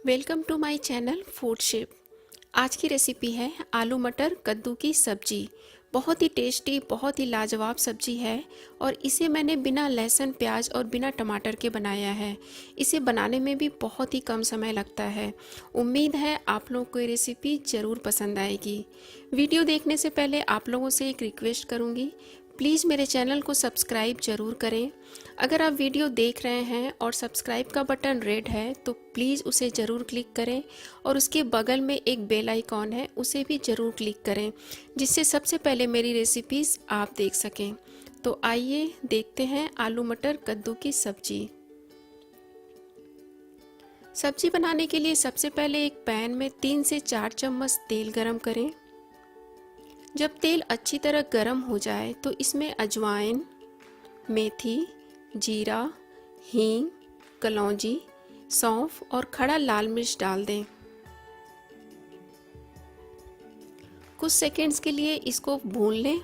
Welcome to my channel food shape. आज की recipe है आलू मटर कद्दू की सब्जी। बहुत ही टेस्टी, बहुत ही लाजवाब सब्जी है और इसे मैंने बिना लहसुन प्याज और बिना टमाटर के बनाया है। इसे बनाने में भी बहुत ही कम समय लगता है। उम्मीद है आप लोगों को ये रेसिपी ज़रूर पसंद आएगी। वीडियो देखने से पहले आप लोगों से एक रिक्वेस्ट करूँगी, प्लीज़ मेरे चैनल को सब्सक्राइब ज़रूर करें। अगर आप वीडियो देख रहे हैं और सब्सक्राइब का बटन रेड है तो प्लीज़ उसे ज़रूर क्लिक करें और उसके बगल में एक बेल आइकॉन है, उसे भी ज़रूर क्लिक करें, जिससे सबसे पहले मेरी रेसिपीज़ आप देख सकें। तो आइए देखते हैं आलू मटर कद्दू की सब्जी। सब्जी बनाने के लिए सबसे पहले एक पैन में 3 से 4 चम्मच तेल गरम करें। जब तेल अच्छी तरह गरम हो जाए तो इसमें अजवाइन, मेथी, जीरा, हींग, कलौंजी, सौंफ और खड़ा लाल मिर्च डाल दें। कुछ सेकंड्स के लिए इसको भून लें।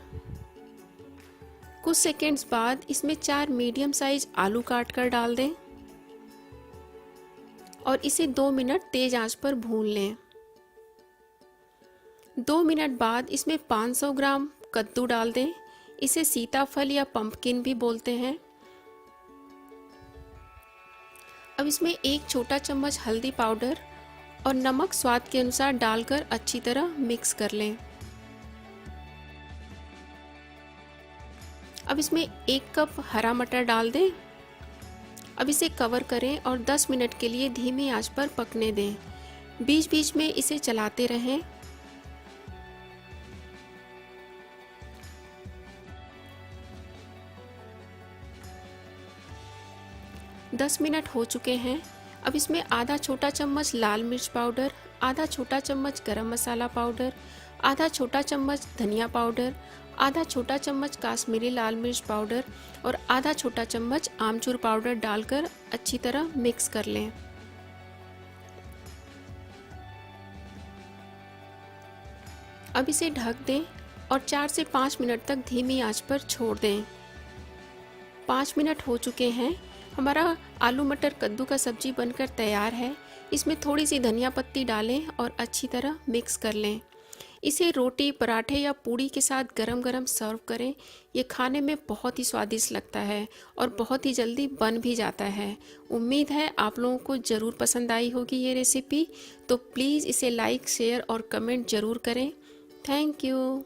कुछ सेकंड्स बाद इसमें 4 मीडियम साइज आलू काट कर डाल दें और इसे 2 मिनट तेज आंच पर भून लें। 2 मिनट बाद इसमें 500 ग्राम कद्दू डाल दें। इसे सीताफल या पंपकिन भी बोलते हैं। अब इसमें 1 छोटा चम्मच हल्दी पाउडर और नमक स्वाद के अनुसार डालकर अच्छी तरह मिक्स कर लें। अब इसमें 1 कप हरा मटर डाल दें। अब इसे कवर करें और 10 मिनट के लिए धीमी आंच पर पकने दें। बीच बीच में इसे चलाते रहें। 10 मिनट हो चुके हैं। अब इसमें आधा छोटा चम्मच लाल मिर्च पाउडर, आधा छोटा चम्मच गरम मसाला पाउडर, आधा छोटा चम्मच धनिया पाउडर, आधा छोटा चम्मच काश्मीरी लाल मिर्च पाउडर और आधा छोटा चम्मच आमचूर पाउडर डालकर अच्छी तरह मिक्स कर लें। अब इसे ढक दें और 4 से 5 मिनट तक धीमी आंच पर छोड़ दें। 5 मिनट हो चुके हैं। हमारा आलू मटर कद्दू का सब्जी बनकर तैयार है। इसमें थोड़ी सी धनिया पत्ती डालें और अच्छी तरह मिक्स कर लें। इसे रोटी, पराठे या पूड़ी के साथ गरम गरम सर्व करें। ये खाने में बहुत ही स्वादिष्ट लगता है और बहुत ही जल्दी बन भी जाता है। उम्मीद है आप लोगों को ज़रूर पसंद आई होगी ये रेसिपी। तो प्लीज़ इसे लाइक, शेयर और कमेंट ज़रूर करें। Thank you.